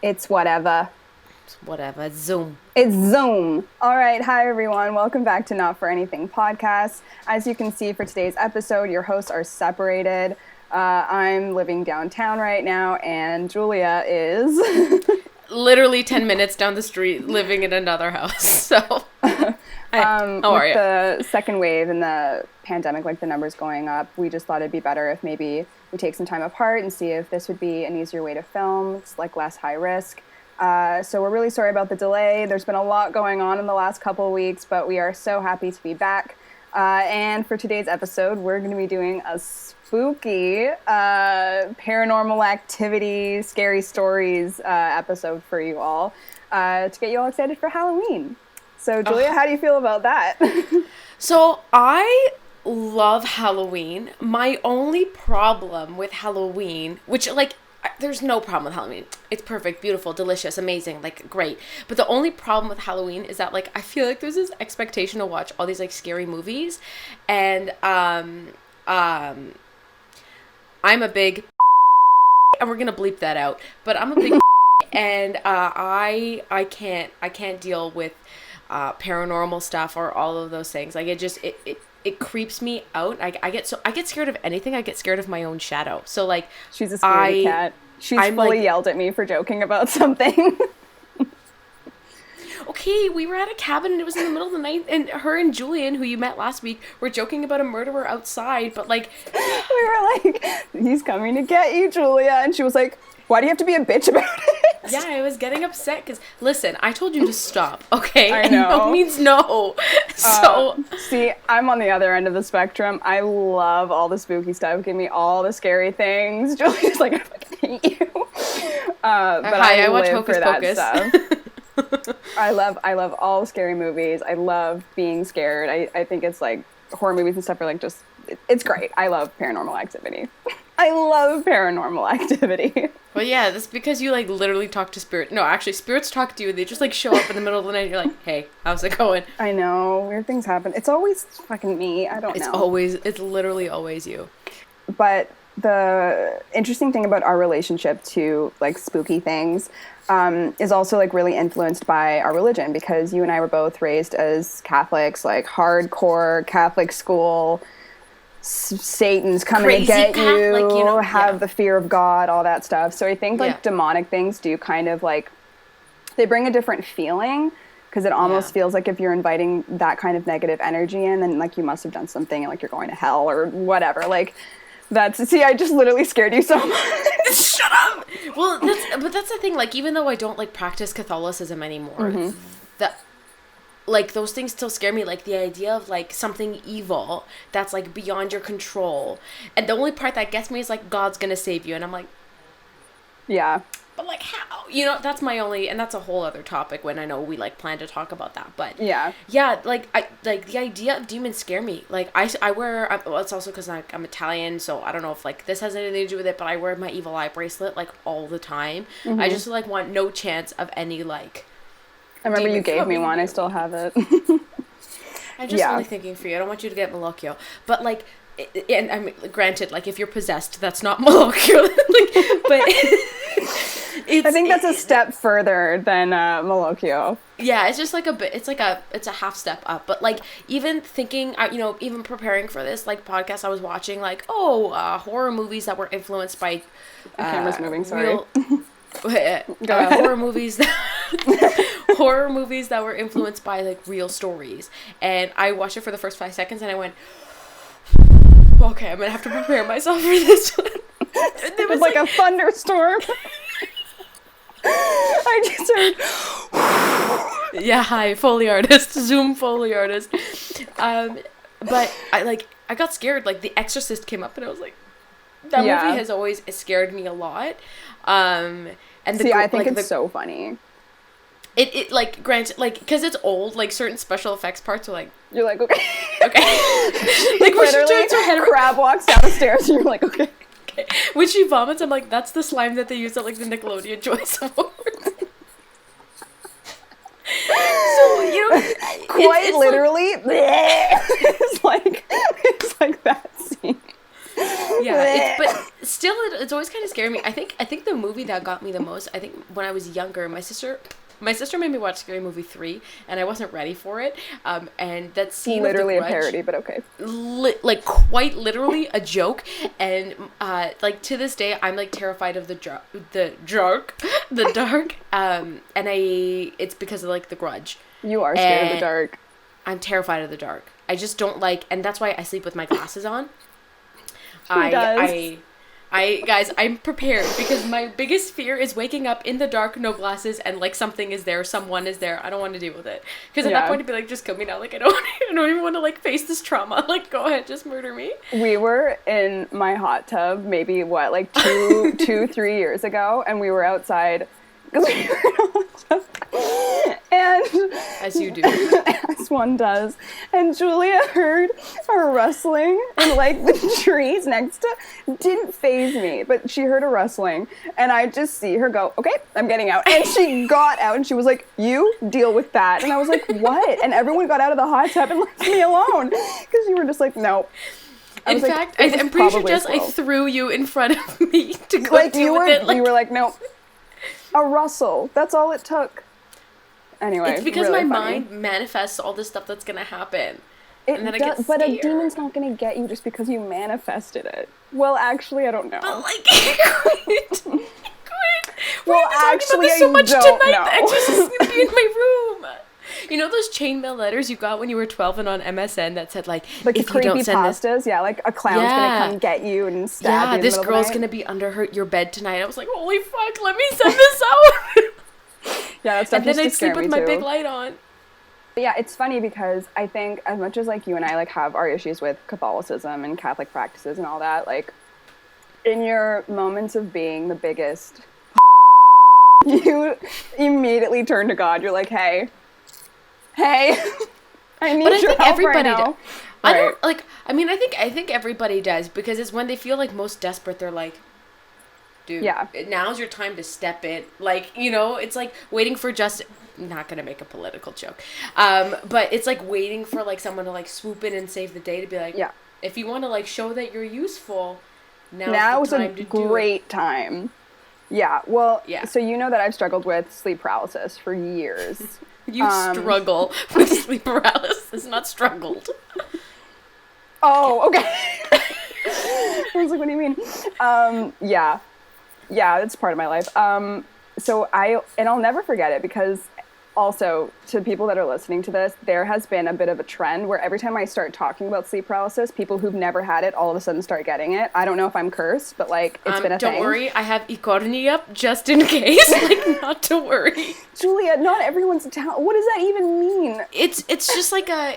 It's whatever. Whatever. Zoom. It's Zoom. All right. Hi, everyone. Welcome back to Not For Anything podcast. As you can see for today's episode, your hosts are separated. I'm living downtown right now, and Julia is... literally 10 minutes down the street, living in another house. So, how are you? The second wave and the pandemic, like the numbers going up, we just thought it'd be better if maybe we take some time apart and see if this would be an easier way to film. It's like less high risk. So we're really sorry about the delay. There's been a lot going on in the last couple of weeks, but we are so happy to be back. And for today's episode, we're going to be doing a spooky paranormal activity, scary stories episode for you all to get you all excited for Halloween. So, Julia, how do you feel about that? So, I love Halloween. My only problem with Halloween, which, like, there's no problem with Halloween. It's perfect, beautiful, delicious, amazing, like, great. But the only problem with Halloween is that, like, I feel like there's this expectation to watch all these, like, scary movies. And, I'm a big... and we're gonna bleep that out. But I'm a big... and, I can't deal with, paranormal stuff or all of those things. Like, it creeps me out. I get scared of anything. I get scared of my own shadow. So, like, she's a scaredy cat. I'm fully yelled at me for joking about something. Okay, we were at a cabin and it was in the middle of the night, and her and Julian, who you met last week, were joking about a murderer outside, but, like... we were like, he's coming to get you, Julia. And she was like, why do you have to be a bitch about it? Yeah, I was getting upset because, listen, I told you to stop, okay? I know. And no means no. So... see, I'm on the other end of the spectrum. I love all the spooky stuff. Give me all the scary things. Julia's like, I fucking hate you. But I watch live Hocus for that Pocus. Stuff. I love all scary movies. I love being scared. I think it's like horror movies and stuff are like just, it's great. I love Paranormal Activity. I love Paranormal Activity. Well, yeah, that's because you, like, literally talk to spirits. No, actually, spirits talk to you. They just, like, show up in the middle of the night and you're like, hey, how's it going? I know. Weird things happen. It's always fucking me. I don't know. It's literally always you. But the interesting thing about our relationship to, like, spooky things is also, like, really influenced by our religion, because you and I were both raised as Catholics, like, hardcore Catholic school. Satan's coming Crazy to get Catholic, you, have the fear of God, all that stuff. So I think, like, demonic things do kind of, like, they bring a different feeling, because it almost feels like if you're inviting that kind of negative energy in, then, like, you must have done something and, like, you're going to hell or whatever. Like, see, I just literally scared you so much. Shut up! Well, that's the thing, like, even though I don't, like, practice Catholicism anymore, like, those things still scare me, like, the idea of, like, something evil that's, like, beyond your control. And the only part that gets me is, like, God's gonna save you. And I'm like... yeah. But, like, how? You know, that's my only... And that's a whole other topic when I know we, like, plan to talk about that. But... yeah, like, the idea of demons scare me. Like, I wear... well, it's also because, like, I'm Italian, so I don't know if, like, this has anything to do with it, but I wear my evil eye bracelet, like, all the time. Mm-hmm. I just, like, want no chance of any, like... I remember you gave me one. I still have it. I'm just only thinking for you. I don't want you to get Malocchio. But, like, and I mean, granted, like, if you're possessed, that's not Malocchio. Like, but I think that's a step further than Malocchio. Yeah, it's just like it's a half step up. But, like, even thinking, you know, even preparing for this, like, podcast, I was watching, like, horror movies that were influenced by... the camera's moving, sorry. Horror movies horror movies that were influenced by, like, real stories. And I watched it for the first 5 seconds and I went, okay, I'm gonna have to prepare myself for this one. It was like a thunderstorm. I just heard yeah, hi, Foley artist, Zoom Foley artist. But I got scared. Like, The Exorcist came up and I was like, that movie has always scared me a lot. And I think it's so funny. It like, granted, like, because it's old, like, certain special effects parts are like... You're like, okay. Like, when she turns her head... crab walks down the stairs and you're like, okay. When she vomits, I'm like, that's the slime that they use at, like, the Nickelodeon Choice Awards. So, you know... Quite literally, it's like that scene. Yeah, but still, it's always kind of scared me. I think the movie that got me the most, I think when I was younger, my sister made me watch Scary Movie 3, and I wasn't ready for it. And that scene literally of The a Grudge, parody, but okay. like quite literally a joke. And like to this day, I'm like terrified of the dark. And it's because of like The Grudge. You are scared of the dark. I'm terrified of the dark. I just don't like, and that's why I sleep with my glasses on. Guys, I'm prepared because my biggest fear is waking up in the dark, no glasses, and like something is there, someone is there. I don't want to deal with it. Because at that point, I'd be like, just kill me now. Like, I don't even want to like face this trauma. Like, go ahead, just murder me. We were in my hot tub maybe, like 3 years ago, and we were outside. Because we were in a hot tub. And as you do. As one does. And Julia heard a rustling in like the trees next to, didn't faze me, but she heard a rustling, and I just see her go, okay, I'm getting out. And she got out and she was like, you deal with that. And I was like, what? And everyone got out of the hot tub and left me alone. Because you were just like, no. In fact, I'm pretty sure Jess, I threw you in front of me to go like deal with it. Like, you were like, no. A rustle. That's all it took. Anyway, it's because really my funny. Mind manifests all this stuff that's gonna happen. And then I get scared. But a demon's not gonna get you just because you manifested it. Well, actually, I don't know. But like, quit. Well, actually, so much don't tonight. know. The exorcist is gonna be in my room. You know those chainmail letters you got when you were 12 and on MSN that said like the if you don't send pastas, this, like a clown's gonna come get you and stab you. Yeah, this girl's gonna be under your bed tonight. I was like, holy fuck, let me send this out. Yeah, that's stuff. And then I'd sleep with my big light on. But yeah, it's funny because I think as much as like you and I like have our issues with Catholicism and Catholic practices and all that, like in your moments of being the biggest, you immediately turn to God. You're like, hey, I need your help everybody right now. I don't like. I mean, I think everybody does because it's when they feel like most desperate. They're like, dude, now's your time to step in. Like, you know, it's like waiting for justice. Not gonna make a political joke, but it's like waiting for like someone to like swoop in and save the day to be like, if you want to like show that you're useful, now's the time to do it. Great time. Yeah, well, so you know that I've struggled with sleep paralysis for years. You struggle with sleep paralysis, not struggled. Oh, okay. I was like, what do you mean? Yeah, it's part of my life. So I'll never forget it because also to people that are listening to this, there has been a bit of a trend where every time I start talking about sleep paralysis, people who've never had it all of a sudden start getting it. I don't know if I'm cursed, but like it's been a thing. Don't worry, I have Icorni up just in case. Like, not to worry. Julia, not everyone's Italian. What does that even mean? It's just like a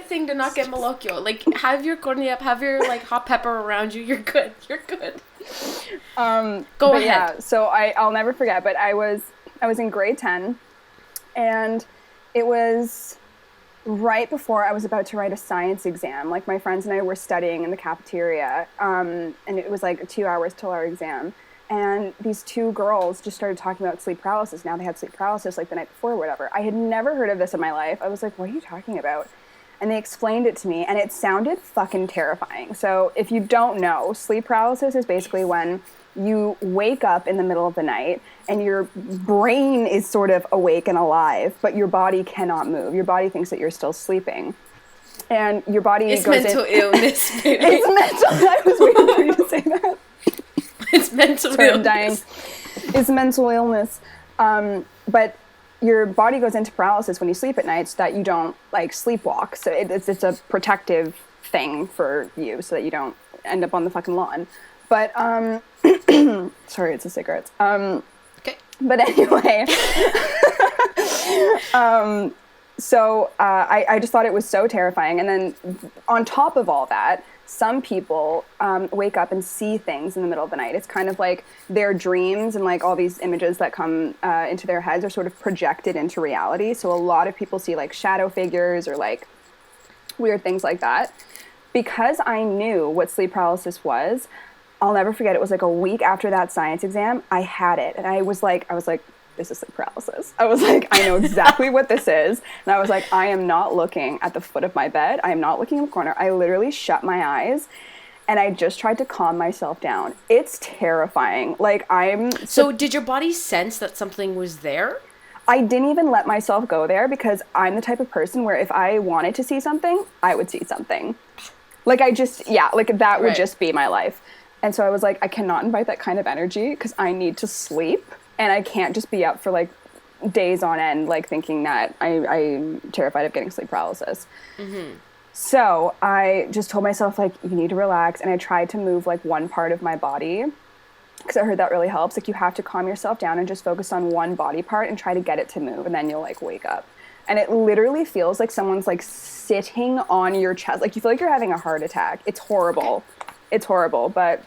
thing to not get malocchio. Like, have your corny up, have your like hot pepper around you. You're good. Go ahead. Yeah, so I'll never forget. But I was in grade 10, and it was right before I was about to write a science exam. Like my friends and I were studying in the cafeteria, and it was like 2 hours till our exam. And these two girls just started talking about sleep paralysis. Now they had sleep paralysis like the night before or whatever. I had never heard of this in my life. I was like, what are you talking about? And they explained it to me, and it sounded fucking terrifying. So if you don't know, sleep paralysis is basically when you wake up in the middle of the night and your brain is sort of awake and alive, but your body cannot move. Your body thinks that you're still sleeping. And your body it's goes mental illness, baby. It's mental. I was waiting for you to say that. It's mental illness. Dying. It's mental illness. But your body goes into paralysis when you sleep at night so that you don't like sleepwalk. So it's a protective thing for you so that you don't end up on the fucking lawn. But sorry, it's the cigarettes. Okay. But anyway, so I just thought it was so terrifying. And then on top of all that, some people wake up and see things in the middle of the night. It's kind of like their dreams and like all these images that come into their heads are sort of projected into reality. So a lot of people see like shadow figures or like weird things like that. Because I knew what sleep paralysis was, I'll never forget, it was like a week after that science exam, I had it. And I was like, this is sleep paralysis. I was like, I know exactly what this is. And I was like, I am not looking at the foot of my bed. I am not looking in the corner. I literally shut my eyes and I just tried to calm myself down. It's terrifying. Like, So did your body sense that something was there? I didn't even let myself go there because I'm the type of person where if I wanted to see something, I would see something. Like, like that would just be my life. And so I was like, I cannot invite that kind of energy because I need to sleep, and I can't just be up for like days on end, like thinking that I'm terrified of getting sleep paralysis. Mm-hmm. So I just told myself, like, you need to relax. And I tried to move like one part of my body because I heard that really helps. Like, you have to calm yourself down and just focus on one body part and try to get it to move. And then you'll like wake up. And it literally feels like someone's like sitting on your chest. Like, you feel like you're having a heart attack. It's horrible. It's horrible. But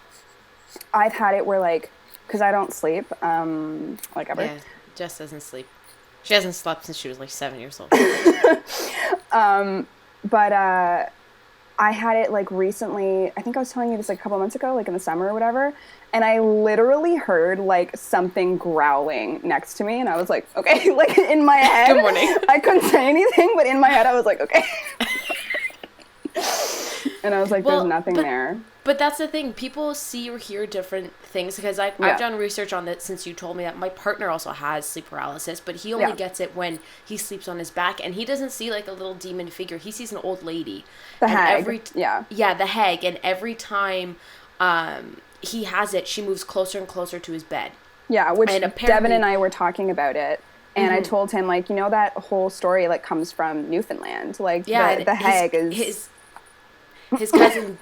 I've had it where, like, because I don't sleep, like, ever. Yeah, Jess doesn't sleep. She hasn't slept since she was like 7 years old. But I had it like recently. I think I was telling you this like a couple months ago, like in the summer or whatever. And I literally heard like something growling next to me, and I was like, okay. Like, in my head, Good morning. I couldn't say anything, but in my head, I was like, okay. And I was like, there's nothing there. But that's the thing. People see or hear different things because I've done research on that since you told me that. My partner also has sleep paralysis, but he only gets it when he sleeps on his back, and he doesn't see like a little demon figure. He sees an old lady. The hag. Yeah, the hag. And every time he has it, she moves closer and closer to his bed. Yeah, which Devin and I were talking about it. And I told him, like, you know, that whole story, like, comes from Newfoundland. Like, the hag is... His cousin...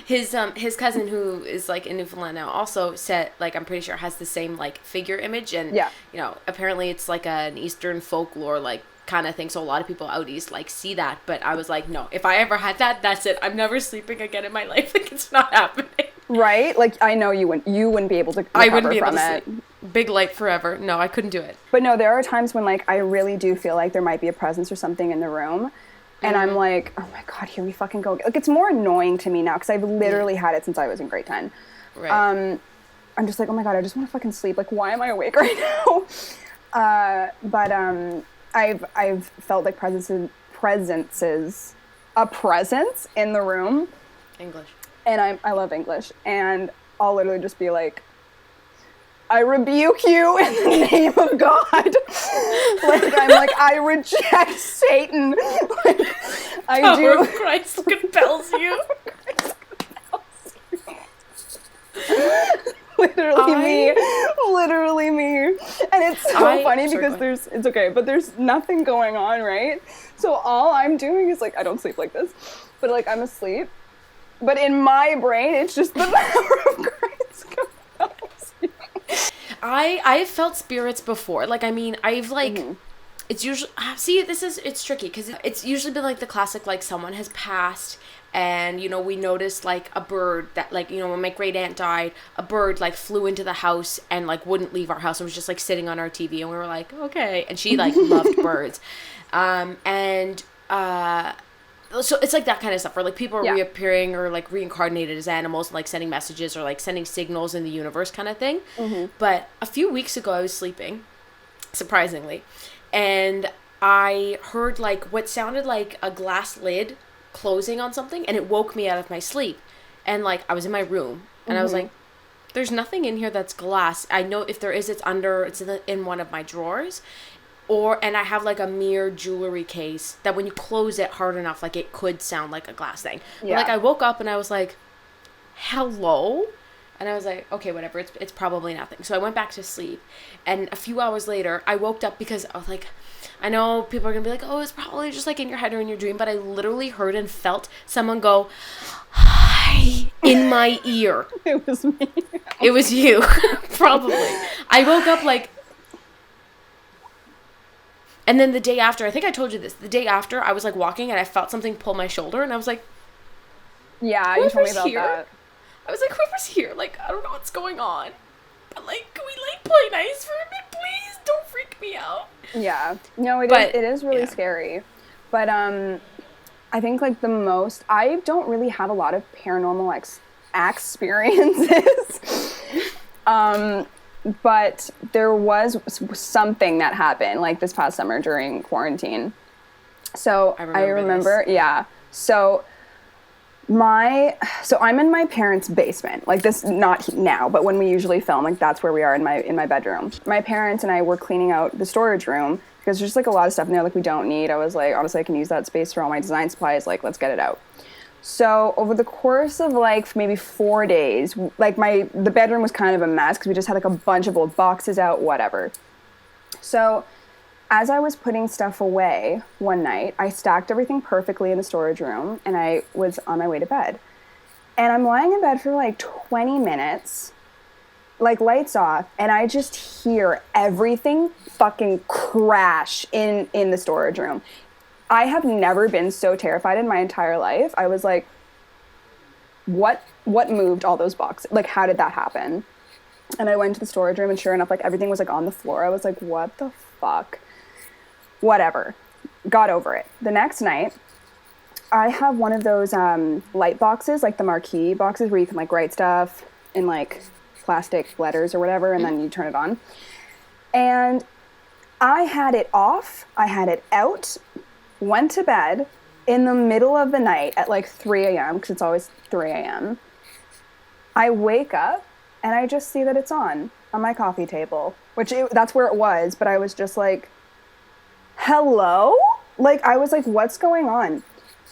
his cousin, who is, like, in Newfoundland now, also said, like, I'm pretty sure has the same, like, figure image. And, you know, apparently it's, like, an Eastern folklore, like, kind of thing. So a lot of people out east, like, see that. But I was like, no, if I ever had that, that's it. I'm never sleeping again in my life. Like, it's not happening. Right? Like, I know you wouldn't be able to recover I wouldn't be able from to it. sleep. Big light forever. No, I couldn't do it. But no, there are times when, like, I really do feel like there might be a presence or something in the room. And I'm like, oh my God, here we fucking go. Like, it's more annoying to me now because I've literally had it since I was in grade 10. Right. I'm just like, oh my God, I just want to fucking sleep. Like, why am I awake right now? But I've felt like presences, a presence in the room. English. And I love English. And I'll literally just be like, I rebuke you in the name of God. Like, I'm like, I reject Satan. Like, I do. Christ compels you. Literally me. And it's so funny because it's okay, but there's nothing going on, right? So all I'm doing is, like, I don't sleep like this, but, like, I'm asleep. But in my brain, it's just the power of Christ compels you. I've felt spirits before. Like, I mean, I've, like, it's usually, it's tricky because it's usually been, like, the classic, like, someone has passed and, you know, we noticed, like, a bird that, like, you know, when my great aunt died, a bird, like, flew into the house and, like, wouldn't leave our house. It was just, like, sitting on our TV, and we were like, okay. And she, like, loved birds. So it's like that kind of stuff where, like, people are reappearing or, like, reincarnated as animals and, like, sending messages or, like, sending signals in the universe kind of thing. But a few weeks ago I was sleeping, surprisingly, and I heard, like, what sounded like a glass lid closing on something, and it woke me out of my sleep. And, like, I was in my room and I was like, there's nothing in here that's glass. I know if there is, it's in one of my drawers. And I have, like, a mirror jewelry case that when you close it hard enough, like, it could sound like a glass thing. Yeah. But, like, I woke up and I was like, hello? And I was like, okay, whatever. It's probably nothing. So I went back to sleep. And a few hours later, I woke up because I was like, I know people are going to be like, oh, it's probably just, like, in your head or in your dream. But I literally heard and felt someone go, hi, in my ear. It was me. It was you. Probably. I woke up, like... And then the day after, I think I told you this, the day after, I was, like, walking and I felt something pull my shoulder and I was like, yeah, you told me about that. I was like, whoever's here, like, I don't know what's going on. But, like, can we, like, play nice for a minute, please? Don't freak me out. Yeah. No, it is really scary. But I think, like, I don't really have a lot of paranormal experiences. But there was something that happened, like, this past summer during quarantine. So I remember. So So I'm in my parents' basement, like this, not now, but when we usually film, like that's where we are in my bedroom. My parents and I were cleaning out the storage room because there's just like a lot of stuff in there like we don't need. I was like, honestly, I can use that space for all my design supplies. Like, let's get it out. So over the course of like maybe 4 days, like the bedroom was kind of a mess because we just had like a bunch of old boxes out, whatever. So as I was putting stuff away one night, I stacked everything perfectly in the storage room and I was on my way to bed. And I'm lying in bed for like 20 minutes, like lights off, and I just hear everything fucking crash in the storage room. I have never been so terrified in my entire life. I was like, what moved all those boxes? Like, how did that happen? And I went to the storage room and sure enough, like everything was like on the floor. I was like, what the fuck? Whatever. Got over it. The next night, I have one of those light boxes, like the marquee boxes where you can like write stuff in like plastic letters or whatever, and then you turn it on. And I had it off, I had it out, went to bed in the middle of the night at like 3 a.m., because it's always 3 a.m. I wake up and I just see that it's on my coffee table, that's where it was, but I was just like, hello? Like, I was like, what's going on?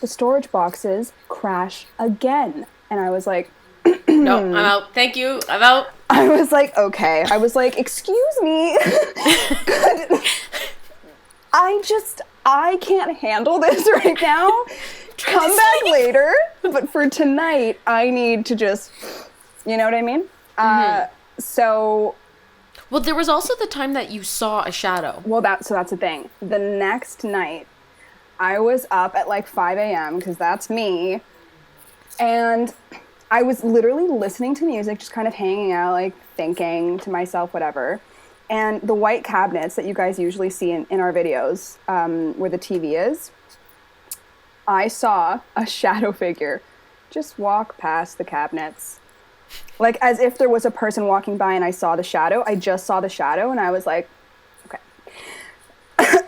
The storage boxes crash again. And I was like, no, I'm out. Thank you. I'm out. I was like, okay. I was like, excuse me. I can't handle this right now. Come back later. But for tonight, I need to just, you know what I mean? So... Well, there was also the time that you saw a shadow. Well, that's the thing. The next night, I was up at like 5 a.m. because that's me. And I was literally listening to music, just kind of hanging out, like thinking to myself, whatever. And the white cabinets that you guys usually see in our videos, where the TV is, I saw a shadow figure just walk past the cabinets. Like, as if there was a person walking by and I saw the shadow. I just saw the shadow and I was like, okay.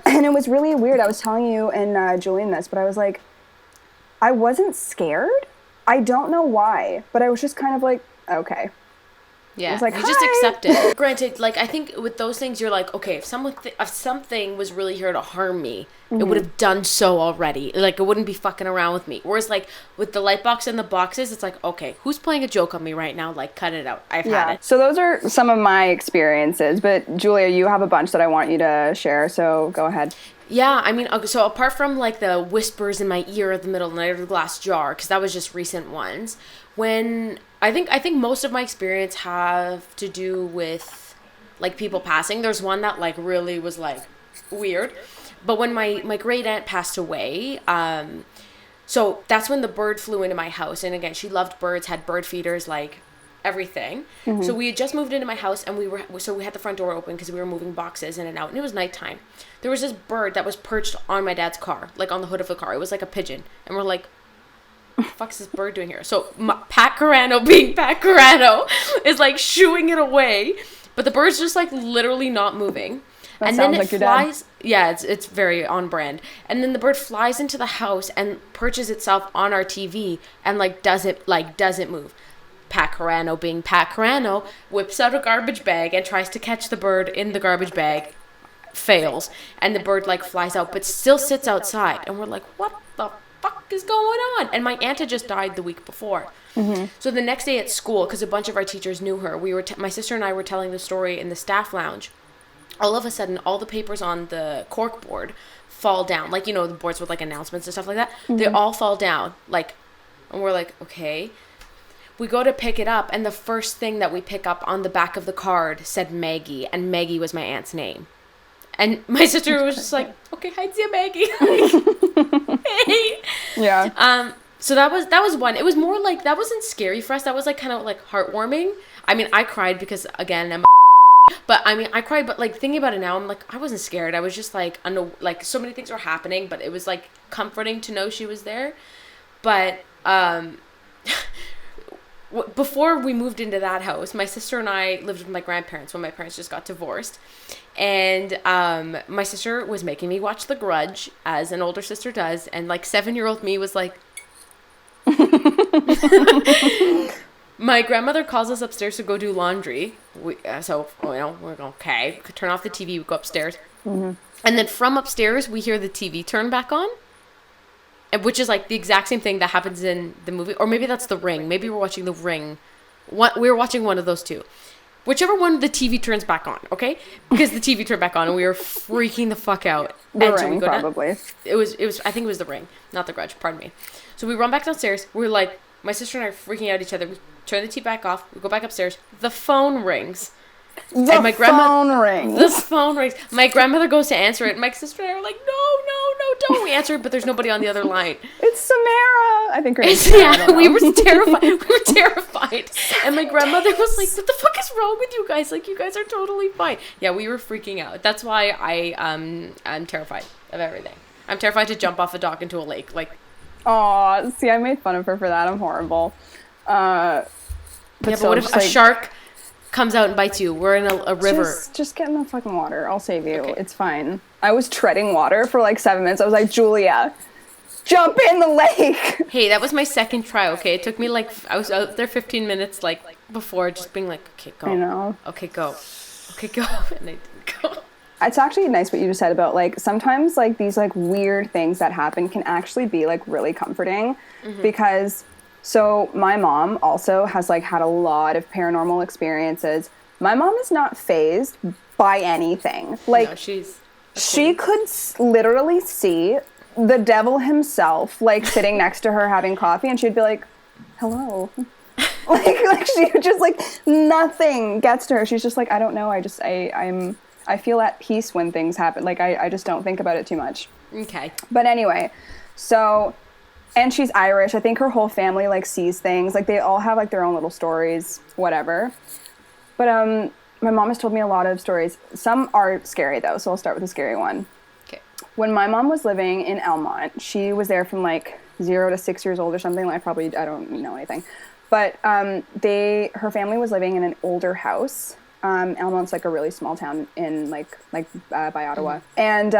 And it was really weird. I was telling you and Julian this, but I was like, I wasn't scared. I don't know why, but I was just kind of like, okay. Yeah, it's like, you just accept it. Granted, like, I think with those things, you're like, okay, if something was really here to harm me, it would have done so already. Like, it wouldn't be fucking around with me. Whereas, like, with the light box and the boxes, it's like, okay, who's playing a joke on me right now? Like, cut it out. I've had it. So those are some of my experiences. But, Julia, you have a bunch that I want you to share, so go ahead. Yeah, I mean, so apart from, like, the whispers in my ear at the middle of the night or the glass jar, because that was just recent ones, when... I think most of my experience have to do with, like, people passing. There's one that, like, really was, like, weird. But when my great aunt passed away, so that's when the bird flew into my house. And again, she loved birds, had bird feeders, like, everything. So we had just moved into my house, and we had the front door open because we were moving boxes in and out. And it was nighttime. There was this bird that was perched on my dad's car, like, on the hood of the car. It was like a pigeon. And we're like... what the fuck's this bird doing here? So Pat Carano, being Pat Carano, is like shooing it away, but the bird's just like literally not moving. That and sounds then like it your flies. dad. Yeah, it's very on brand. And then the bird flies into the house and perches itself on our TV and like doesn't move. Pat Carano, being Pat Carano, whips out a garbage bag and tries to catch the bird in the garbage bag. Fails, and the bird like flies out, but still sits outside. And we're like, what the fuck is going on? And my aunt had just died the week before. So the next day at school, because a bunch of our teachers knew her, my sister and I were telling the story in the staff lounge. All of a sudden, all the papers on the cork board fall down, like, you know, the boards with like announcements and stuff like that. They all fall down, like, and we're like, okay. We go to pick it up, and the first thing that we pick up on the back of the card said Maggie, and Maggie was my aunt's name. And my sister was just like, okay, hi, dear Maggie. Hey. Yeah. So that was one. It was more like, that wasn't scary for us. That was like kind of like heartwarming. I mean, I cried because, again, but I mean, I cried, but like thinking about it now, I'm like, I wasn't scared. I was just like, like so many things were happening, but it was like comforting to know she was there. But, before we moved into that house, my sister and I lived with my grandparents when my parents just got divorced. And my sister was making me watch The Grudge, as an older sister does. And like 7-year-old me was like, My grandmother calls us upstairs to go do laundry. We're okay. Could turn off the TV. We go upstairs, and then from upstairs we hear the TV turn back on, and which is like the exact same thing that happens in the movie, or maybe that's The Ring. Maybe we're watching The Ring. We were watching one of those two. Whichever one, the TV turns back on, okay? Because the TV turned back on, and we were freaking the fuck out. The Ring, probably. It was. I think it was The Ring, not The Grudge. Pardon me. So we run back downstairs. We're like, my sister and I are freaking out at each other. We turn the TV back off. We go back upstairs. The phone rings. The phone rings. The phone rings. My grandmother goes to answer it. My sister and I are like, no, don't. We answer it, but there's nobody on the other line. It's Samara. I think her name's Samara. Yeah, we were terrified. And my grandmother was like, what the fuck is wrong with you guys? Like, you guys are totally fine. Yeah, we were freaking out. That's why I'm terrified of everything. I'm terrified to jump off a dock into a lake. Like, oh, see, I made fun of her for that. I'm horrible. But what if a shark comes out and bites you? We're in a river. Just get in the fucking water. I'll save you. Okay. It's fine. I was treading water for like 7 minutes. I was like, Julia, jump in the lake. Hey, that was my second try, okay? It took me like, I was out there 15 minutes like before, just being like, okay, go. I know. Okay, go. Okay, go. And I didn't go. It's actually nice what you just said about like sometimes like these like weird things that happen can actually be like really comforting because so my mom also has like had a lot of paranormal experiences. My mom is not fazed by anything. Like no, she could literally see the devil himself like sitting next to her having coffee and she'd be like, hello. like she just like nothing gets to her. She's just like, I don't know. I feel at peace when things happen. Like, I just don't think about it too much. Okay. But anyway, so, and she's Irish. I think her whole family, like, sees things. Like, they all have, like, their own little stories, whatever. But my mom has told me a lot of stories. Some are scary, though, so I'll start with a scary one. Okay. When my mom was living in Elmont, she was there from, like, 0 to 6 years old or something. I don't know anything. But her family was living in an older house. Elmont's like a really small town in by Ottawa. And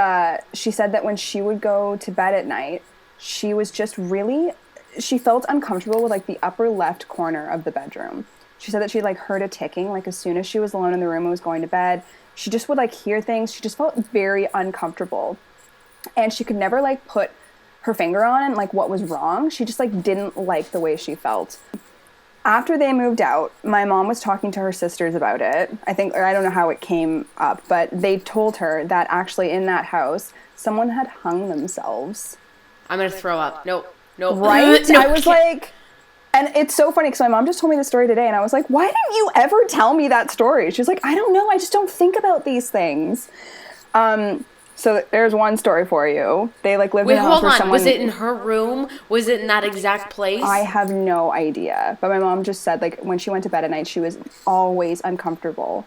she said that when she would go to bed at night, she was just she felt uncomfortable with like the upper left corner of the bedroom. She said that she like heard a ticking, like as soon as she was alone in the room and was going to bed, she just would like hear things. She just felt very uncomfortable. And she could never like put her finger on and like what was wrong. She just like didn't like the way she felt. After they moved out, my mom was talking to her sisters about it. I don't know how it came up, but they told her that actually in that house, someone had hung themselves. I'm going to throw up. Nope. Right? No, I was like, and it's so funny because my mom just told me the story today and I was like, why didn't you ever tell me that story? She's like, I don't know. I just don't think about these things. So there's one story for you. They like lived in a house where someone... Was it in her room? Was it in that exact place? I have no idea. But my mom just said like when she went to bed at night, she was always uncomfortable.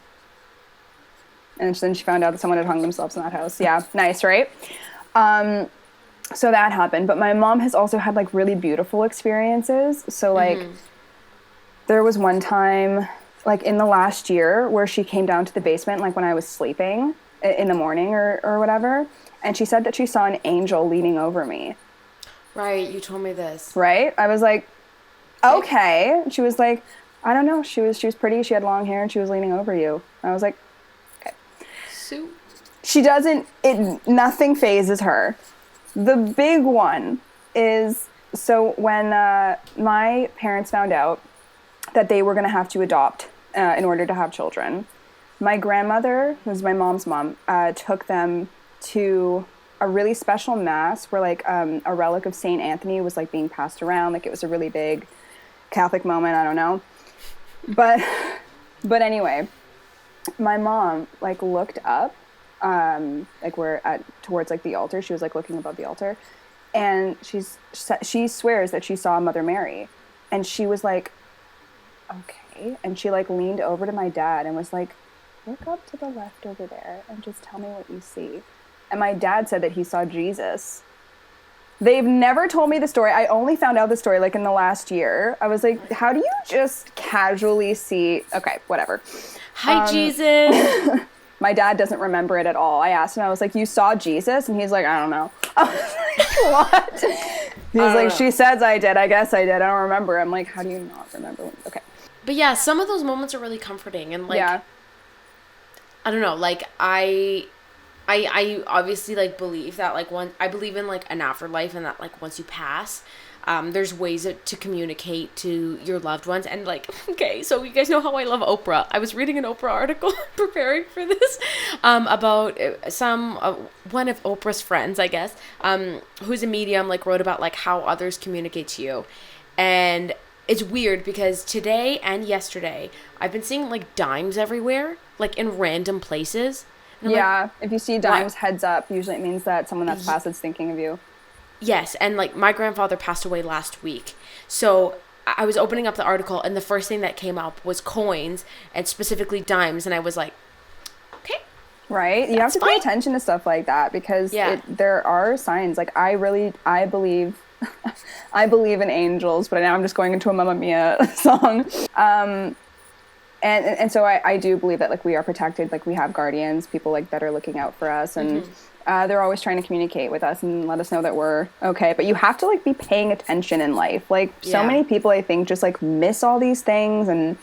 And then she found out that someone had hung themselves in that house. Yeah, nice, right? So that happened. But my mom has also had like really beautiful experiences. So like there was one time like in the last year where she came down to the basement like when I was sleeping in the morning or whatever, and she said that she saw an angel leaning over me. Right, you told me this. Right? I was like, okay. She was like, I don't know. She was pretty. She had long hair and she was leaning over you. I was like, okay. So Nothing phases her. The big one is, so when my parents found out that they were going to have to adopt in order to have children, my grandmother, who was my mom's mom, took them to a really special mass where like a relic of Saint Anthony was like being passed around. Like it was a really big Catholic moment. I don't know. But anyway, my mom like looked up, like towards like the altar. She was like looking above the altar, and she swears that she saw Mother Mary, and she was like, okay, and she like leaned over to my dad and was like, look up to the left over there and just tell me what you see. And my dad said that he saw Jesus. They've never told me the story. I only found out the story like in the last year. I was like, how do you just casually see? Okay, whatever. Hi, Jesus. My dad doesn't remember it at all. I asked him, I was like, you saw Jesus? And he's like, I don't know. I was like, what? He's like, she says I did. I guess I did. I don't remember. I'm like, how do you not remember? Okay. But yeah, some of those moments are really comforting. And like, I don't know, like I obviously like believe that like I believe in like an afterlife, and that like once you pass, there's ways to communicate to your loved ones. And like, okay, so you guys know how I love Oprah. I was reading an Oprah article preparing for this, about one of Oprah's friends, I guess, who's a medium, like wrote about like how others communicate to you. And it's weird because today and yesterday I've been seeing like dimes everywhere, like in random places. Yeah, like, if you see dimes, heads up. Usually it means that someone that's passed is thinking of you. Yes, and like my grandfather passed away last week. So I was opening up the article, and the first thing that came up was coins, and specifically dimes, and I was like, okay. Right? You have to pay attention to stuff like that, because there are signs. Like I believe I believe in angels, but now I'm just going into a Mamma Mia song. And so I do believe that like we are protected, like we have guardians, people like that are looking out for us, and they're always trying to communicate with us and let us know that we're okay. But you have to like be paying attention in life. Like so many people I think just like miss all these things and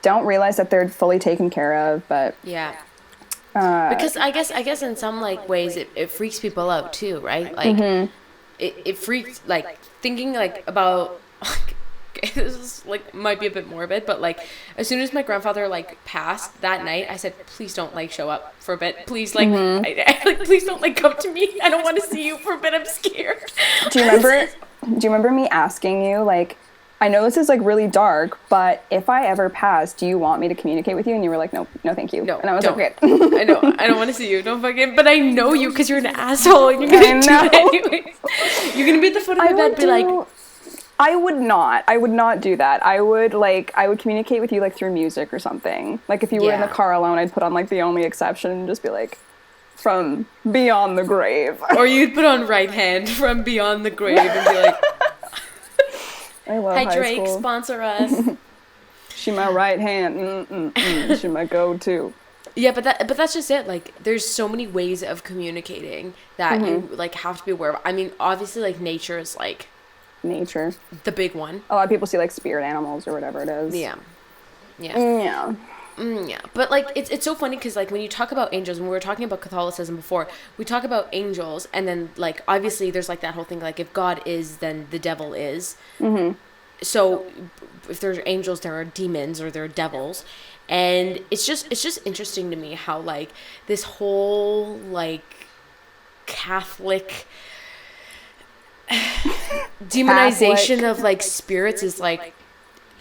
don't realize that they're fully taken care of. But because I guess in some like ways it freaks people out too, right? Like it freaks, like thinking like about this is like might be a bit morbid, but like as soon as my grandfather like passed that night, I said, please don't like show up for a bit, please, like like please don't like come to me, I don't want to see you for a bit, I'm scared. Do you remember me asking you, like, I know this is like really dark, but if I ever pass, do you want me to communicate with you? And you were like, no thank you. No, and I was like, okay. I don't want to see you, don't fucking, but I know you because you're an asshole and you're gonna do it anyways. You're gonna be at the foot of my bed, be like, I would not do that. I would communicate with you like through music or something. Like if you were in the car alone, I'd put on like The Only Exception and just be like, from beyond the grave. Or you'd put on Right Hand from Beyond the Grave and be like, I love hi Drake, school. Sponsor us. She my right hand. She my go-to. Yeah, but that's just it. Like, there's so many ways of communicating that you like have to be aware of. I mean, obviously, like nature is like the big one. A lot of people see like spirit animals or whatever it is. Yeah. But like it's so funny because like when you talk about angels, when we were talking about Catholicism before, we talk about angels, and then like obviously there's like that whole thing, like if God is, then the devil is. So if there's angels, there are demons or there are devils, and it's just interesting to me how like this whole like Catholic demonization of like spirits is like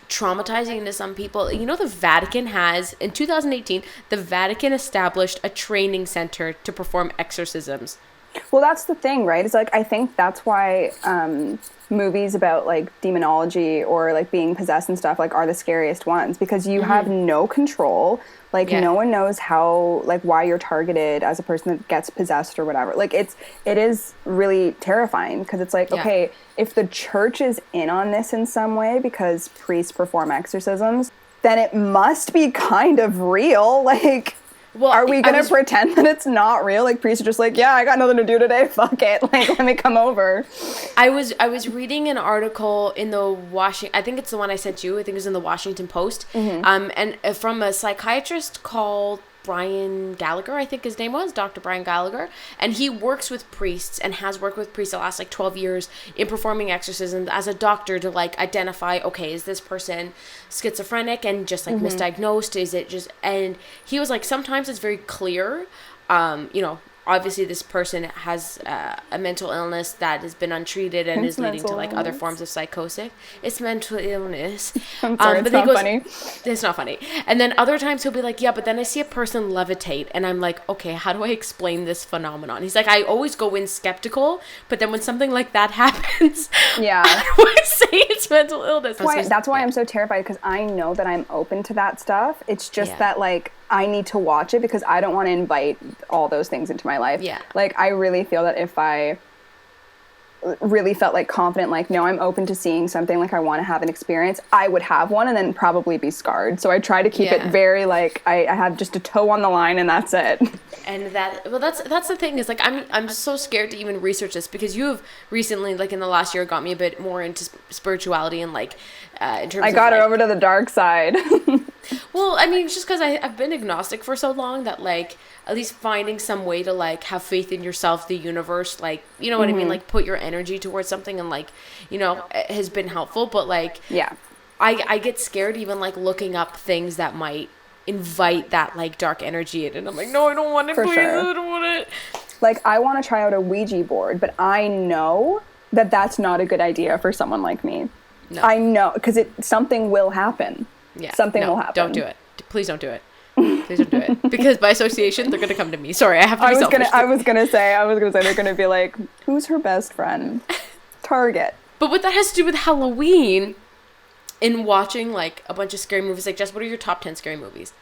traumatizing to some people. You know, the Vatican has, in 2018, the Vatican established a training center to perform exorcisms. Well, that's the thing, right? It's like, I think that's why movies about like demonology or like being possessed and stuff like are the scariest ones, because you have no control. Like no one knows how, like why you're targeted as a person that gets possessed or whatever. Like it is really terrifying, because it's like, okay, if the church is in on this in some way because priests perform exorcisms, then it must be kind of real. Like, well, are we going to pretend that it's not real? Like priests are just like, yeah, I got nothing to do today. Fuck it. Like, let me come over. I was reading an article in the I think it's the one I sent you. I think it was in the Washington Post. And from a psychiatrist called Brian Gallagher, I think his name was, Dr. Brian Gallagher, and he works with priests and has worked with priests the last like 12 years in performing exorcisms as a doctor to like identify, okay, is this person schizophrenic and just like misdiagnosed? Is it just, and he was like, sometimes it's very clear, you know, obviously this person has a mental illness that has been untreated and is leading to like other forms of psychosis. It's mental illness. I'm sorry, it's not funny. It's not funny. And then other times he'll be like, yeah, but then I see a person levitate and I'm like, okay, how do I explain this phenomenon? He's like, I always go in skeptical, but then when something like that happens, I would say it's mental illness. That's why I'm so terrified, because I know that I'm open to that stuff. It's just that like I need to watch it because I don't want to invite all those things into my life. Yeah. Like, I really feel that if I really felt like confident, like, no, I'm open to seeing something, like I want to have an experience, I would have one and then probably be scarred. So I try to keep it very like I have just a toe on the line and that's it. And that's the thing is like I'm just so scared to even research this, because you have recently, like in the last year, got me a bit more into spirituality and like in terms I got of, her like, over to the dark side. well, I mean, it's just because I've been agnostic for so long that, like, at least finding some way to, like, have faith in yourself, the universe, like, you know what I mean? Like, put your energy towards something and, like, you know, it has been helpful. But, like, I get scared even, like, looking up things that might invite that, like, dark energy in. And I'm like, no, I don't want it, please. Sure. I don't want it. Like, I want to try out a Ouija board, but I know that that's not a good idea for someone like me. No. I know, because something will happen. Yeah. Something will happen. Don't do it. Please don't do it. Please don't do it. Because by association, they're going to come to me. Sorry, I have to be selfish. I was going to say, they're going to be like, who's her best friend? Target. But what that has to do with Halloween, in watching, like, a bunch of scary movies, like, Jess, what are your top 10 scary movies?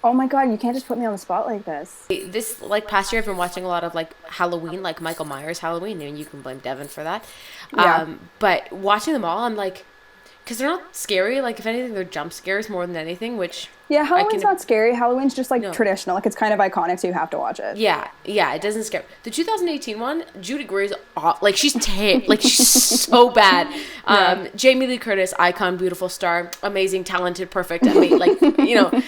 Oh my God, you can't just put me on the spot like this. This, like, past year, I've been watching a lot of, like, Halloween, like Michael Myers Halloween, and you can blame Devin for that. Yeah. But watching them all, I'm like, because they're not scary. Like, if anything, they're jump scares more than anything, which... Yeah, Halloween's not scary. Halloween's just, like, traditional. Like, it's kind of iconic, so you have to watch it. Yeah, it doesn't scare. The 2018 one, Judy Gray's off. Like, she's like, she's so bad. Jamie Lee Curtis, icon, beautiful star, amazing, talented, perfect. I mean, like, you know...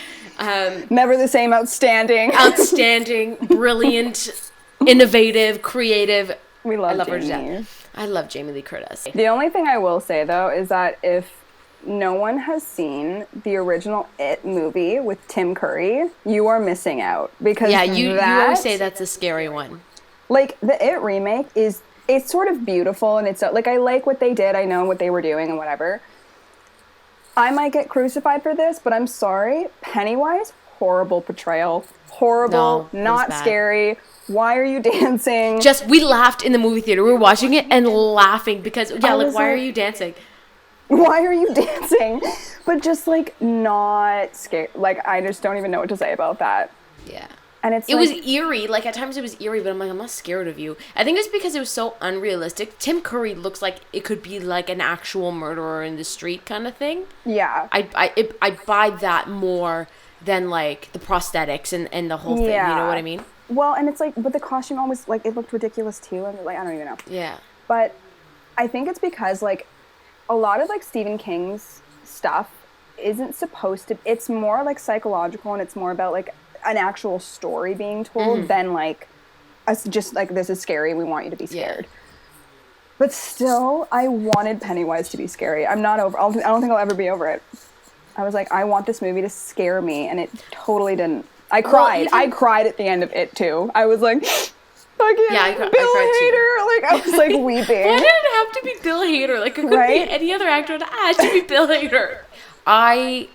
never the same, outstanding, brilliant, innovative, creative. I love Jamie. I love Jamie Lee Curtis. The only thing I will say though is that if no one has seen the original It movie with Tim Curry, you are missing out, because you always say that's a scary one. Like, the It remake it's sort of beautiful, and it's like, I like what they did, I know what they were doing and whatever. I might get crucified for this, but I'm sorry. Pennywise, horrible portrayal. Horrible, not scary. Why are you dancing? Just, we laughed in the movie theater. We were watching it and laughing because, why are you dancing? Why are you dancing? But just, like, not scary. Like, I just don't even know what to say about that. Yeah. And it was eerie. Like, at times it was eerie, but I'm like, I'm not scared of you. I think it's because it was so unrealistic. Tim Curry looks like it could be, like, an actual murderer in the street kind of thing. Yeah. I buy that more than, like, the prosthetics and the whole thing. You know what I mean? Well, and it's like, but the costume always, like, it looked ridiculous too. And, like, I don't even know. Yeah. But I think it's because, like, a lot of, like, Stephen King's stuff isn't supposed to, it's more, like, psychological, and it's more about, like, an actual story being told than, like, us just, like, this is scary, we want you to be scared. Yeah. But still, I wanted Pennywise to be scary. I'm not over, I don't think I'll ever be over it. I was like, I want this movie to scare me, and it totally didn't. I cried. I cried at the end of it, too. I was like, fucking I Bill Hader. Like, I was, like, weeping. Why did it have to be Bill Hader? Like, it could be any other actor. It had to be Bill Hader. I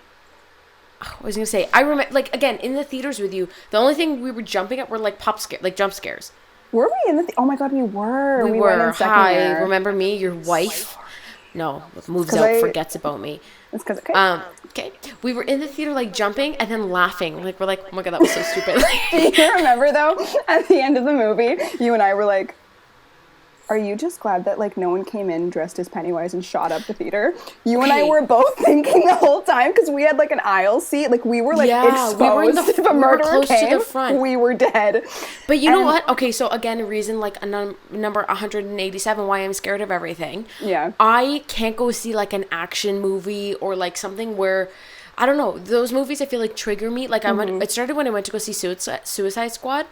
was gonna say, I remember, like, again, in the theaters with you, the only thing we were jumping at were, like, jump scares. Were we in the oh my God, we were. We were. Hi, remember me, your wife? No, moves out, forgets about me. It's because, okay. We were in the theater, like, jumping and then laughing. Like, we're like, oh my God, that was so stupid. Do you remember, though, at the end of the movie, you and I were like, are you just glad that, like, no one came in dressed as Pennywise and shot up the theater? You and I were both thinking the whole time, because we had, like, an aisle seat. Like, we were, like, exposed. We were if a murderer close came, to the front. We were dead. But you know what? Okay, so, again, a reason, like, number 187, why I'm scared of everything. Yeah. I can't go see, like, an action movie or, like, something where... I don't know. Those movies, I feel like, trigger me. Like, it started when I went to go see Suicide Squad.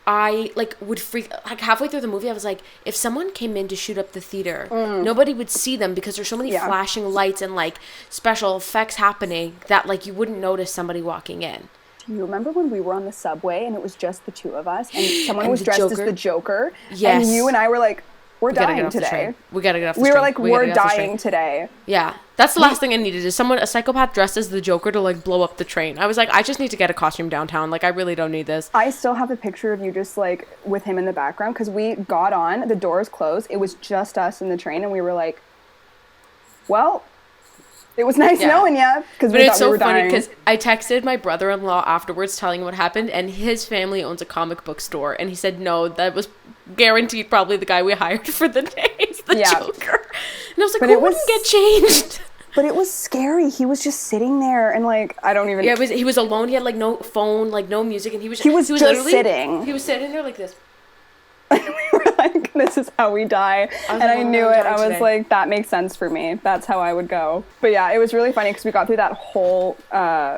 I, like, would freak, like, halfway through the movie, I was like, if someone came in to shoot up the theater, nobody would see them because there's so many flashing lights and, like, special effects happening that, like, you wouldn't notice somebody walking in. Do you remember when we were on the subway and it was just the two of us and someone was dressed as the Joker? Yes. And you and I were like, we're dying today. We gotta get off the train. We were like, we're dying today. Yeah. That's the last thing I needed is a psychopath dressed as the Joker to, like, blow up the train. I was like, I just need to get a costume downtown. Like, I really don't need this. I still have a picture of you just, like, with him in the background because we got on, the doors closed, it was just us in the train, and we were like, well, it was nice knowing you because we thought we were dying. But it's so funny because I texted my brother-in-law afterwards telling what happened, and his family owns a comic book store, and he said, no, that was guaranteed probably the guy we hired for the day. the Yeah. Joker. And I was like, But who it was- wouldn't get changed? But it was scary. He was just sitting there and like, I don't even... Yeah, he was alone. He had like no phone, like no music. And he was just sitting. He was sitting there like this. We were like, this is how we die. And I knew it. I was like, that makes sense for me. That's how I would go. But yeah, it was really funny because we got through that whole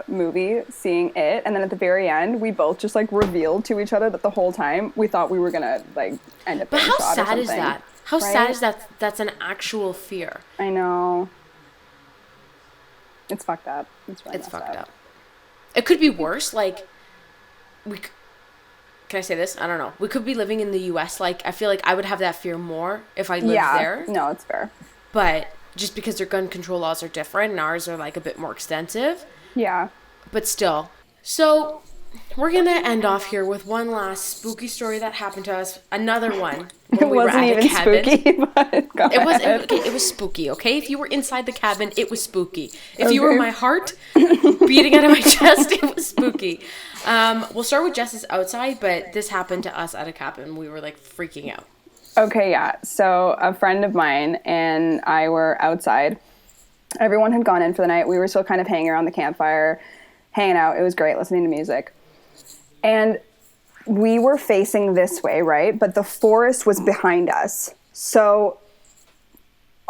movie seeing it. And then at the very end, we both just like revealed to each other that the whole time we thought we were going to like end up But being how shot or sad is something. that? How sad is that? That's an actual fear. I know. It's fucked up. It's really fucked up. It could be worse. Like, can I say this? I don't know. We could be living in the U.S. Like, I feel like I would have that fear more if I lived there. No, it's fair. But just because their gun control laws are different and ours are like a bit more extensive. Yeah. But still. So we're going to end off here with one last spooky story that happened to us. Another one. It wasn't even spooky, but go ahead. It was spooky, okay? If you were inside the cabin, it was spooky. If you were my heart beating out of my chest, it was spooky. We'll start with Jess's outside, but this happened to us at a cabin. We were like freaking out. Okay, yeah. So a friend of mine and I were outside. Everyone had gone in for the night. We were still kind of hanging around the campfire, hanging out. It was great, listening to music. And we were facing this way, right? But the forest was behind us. So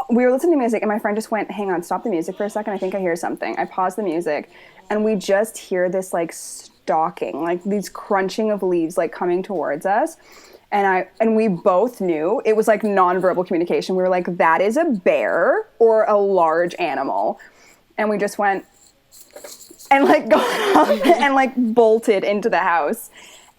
we were listening to music and my friend just went, hang on, stop the music for a second. I think I hear something. I paused the music and we just hear this like stalking, like these crunching of leaves like coming towards us. And we both knew it was like nonverbal communication. We were like, that is a bear or a large animal. And we just went and like got up and like bolted into the house.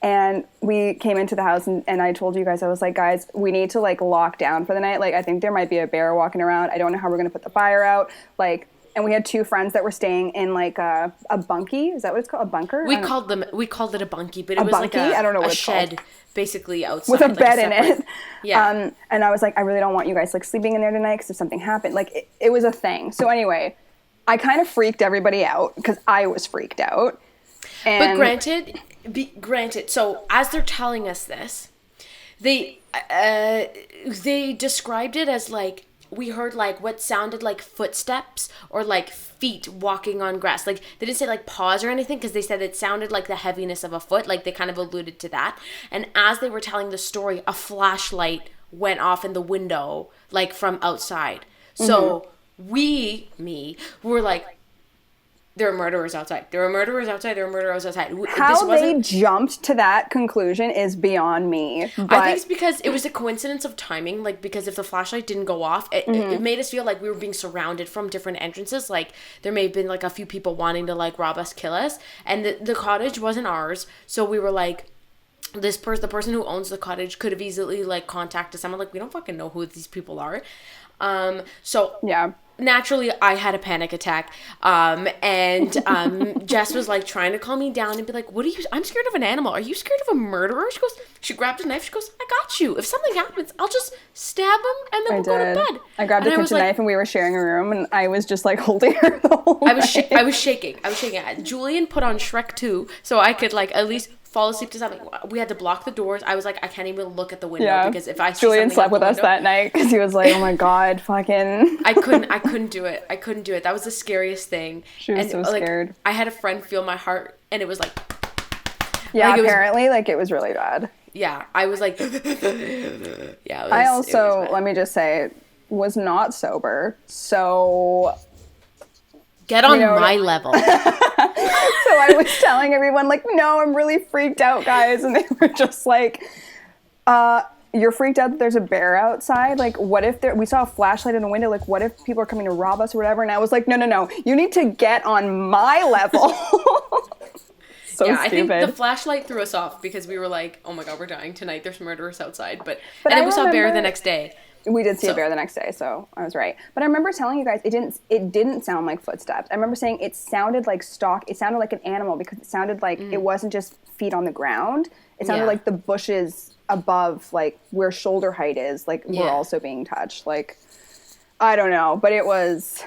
And we came into the house and I told you guys, I was like, guys, we need to like lock down for the night. Like, I think there might be a bear walking around. I don't know how we're going to put the fire out. Like, and we had two friends that were staying in like a bunkie. Is that what it's called? A bunker? We called it a bunkie, but it was bunkie? like I don't know what a it's shed called. Basically outside. With a like bed in it. Yeah. And I was like, I really don't want you guys like sleeping in there tonight because if something happened, like it was a thing. So anyway, I kind of freaked everybody out because I was freaked out. And But granted, so as they're telling us this, they described it as like, we heard like what sounded like footsteps or like feet walking on grass. Like they didn't say like paws or anything because they said it sounded like the heaviness of a foot. Like they kind of alluded to that. And as they were telling the story, a flashlight went off in the window like from outside. So we were like, there are murderers outside. There are murderers outside. There are murderers outside. How they jumped to that conclusion is beyond me. But I think it's because it was a coincidence of timing. Like, because if the flashlight didn't go off, it made us feel like we were being surrounded from different entrances. Like, there may have been, like, a few people wanting to, like, rob us, kill us. And the cottage wasn't ours. So we were like, the person who owns the cottage could have easily, like, contacted someone. Like, we don't fucking know who these people are. So... yeah. Naturally, I had a panic attack, and Jess was like trying to calm me down and be like, "What are you? I'm scared of an animal. Are you scared of a murderer?" She grabbed a knife. She goes, "I got you. If something happens, I'll just stab him and then we'll go to bed." I grabbed a kitchen knife and we were sharing a room, and I was just like holding her the whole night. I was shaking. Julian put on Shrek 2 so I could like at least fall asleep to something. We had to block the doors. I was like, I can't even look at the window because if I see Julian something slept out the with us window, that night because he was like, oh my god, fucking. I couldn't do it. That was the scariest thing. She was so scared. I had a friend feel my heart and it was like, yeah, apparently it was really bad. Yeah, I was like, yeah. I also, let me just say, was not sober, so. Get on my level. So I was telling everyone, like, no, I'm really freaked out, guys. And they were just like, you're freaked out that there's a bear outside? Like, what if we saw a flashlight in the window? Like, what if people are coming to rob us or whatever? And I was like, no. You need to get on my level. So yeah, stupid. I think the flashlight threw us off because we were like, oh my god, we're dying tonight. There's murderers outside. But and then we saw a bear the next day. We did see a bear the next day, so I was right. But I remember telling you guys it didn't sound like footsteps. I remember saying it sounded like it sounded like an animal because it sounded like it wasn't just feet on the ground. It sounded like the bushes above, like where shoulder height is, like were also being touched. Like, I don't know, but it was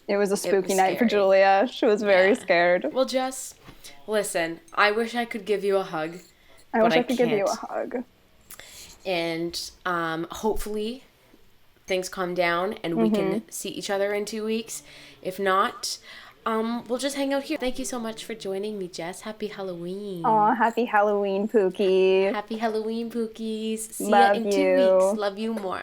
a spooky night for Julia. She was very scared. Well, Jess, listen, I wish I could give you a hug. I wish I could give you a hug. And hopefully things calm down and we can see each other in 2 weeks. If not, we'll just hang out here. Thank you so much for joining me, Jess. Happy Halloween. Aw, happy Halloween, Pookie. Happy Halloween, Pookies. See ya Love in 2 weeks. you. Love you more.